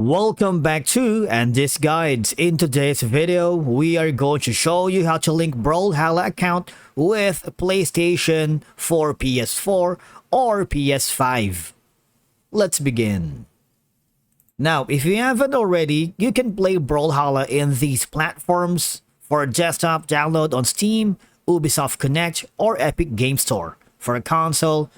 Welcome back to and this guides. In today's video, we are going to show you how to link Brawlhalla account with PlayStation 4, PS4, or PS5. Let's begin. Now, if you haven't already, you can play Brawlhalla in these platforms. For desktop, download on Steam, Ubisoft Connect, or Epic Game Store. For a console,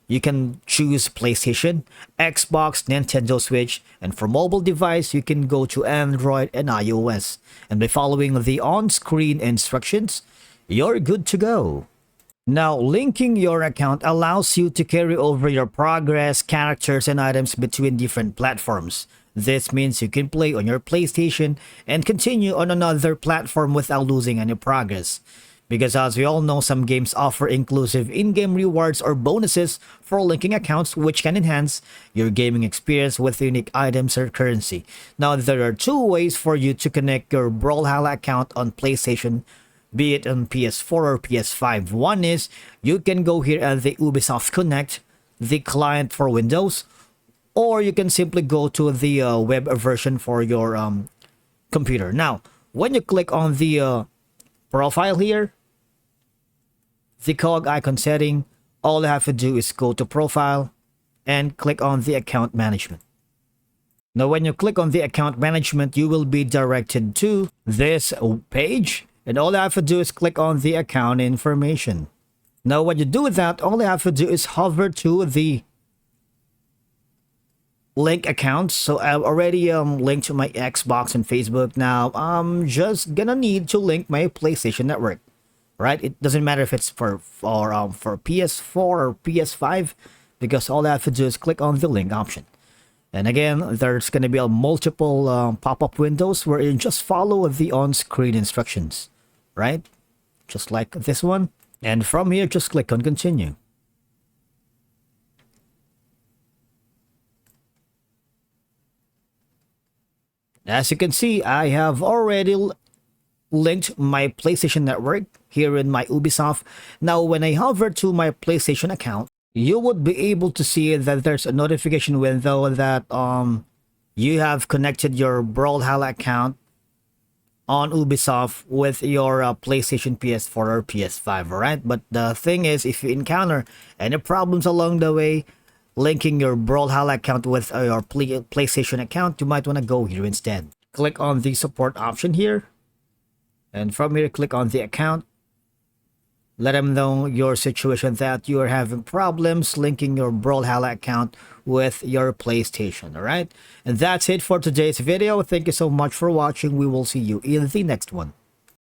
you can choose PlayStation, Xbox, Nintendo Switch, and for mobile device, you can go to Android and iOS. And by following the on-screen instructions, you're good to go. Now, linking your account allows you to carry over your progress, characters, and items between different platforms. This means you can play on your PlayStation and continue on another platform without losing any progress. Because as we all know, some games offer inclusive in-game rewards or bonuses for linking accounts, which can enhance your gaming experience with unique items or currency. Now, there are two ways for you to connect your Brawlhalla account on PlayStation, be it on PS4 or PS5. One is you can go here at the Ubisoft Connect, the client for Windows, or you can simply go to the web version for your computer. Now, when you click on the profile here, the cog icon setting, all you have to do is go to profile and click on the account management. Now, when you click on the account management, you will be directed to this page, and all you have to do is click on the account information. Now, when you do that, all you have to do is hover to the link accounts. So I've already linked to my Xbox and Facebook. Now I'm just gonna need to link my PlayStation Network, right? It doesn't matter if it's for PS4 or PS5, because all I have to do is click on the link option. And again, there's gonna be a multiple pop-up windows where you just follow the on-screen instructions, right? Just like this one. And from here, just click on continue. As you can see, I have already linked my PlayStation Network here in my Ubisoft. Now, when I hover to my PlayStation account, you would be able to see that there's a notification window that you have connected your Brawlhalla account on Ubisoft with your PlayStation, PS4, or PS5, alright? But the thing is, if you encounter any problems along the way, linking your Brawlhalla account with your PlayStation account, you might want to go here instead. Click on the support option here, and from here click on the account. Let them know your situation, that you are having problems linking your Brawlhalla account with your PlayStation. Alright, and that's it for today's video. Thank you so much for watching. We will see you in the next one.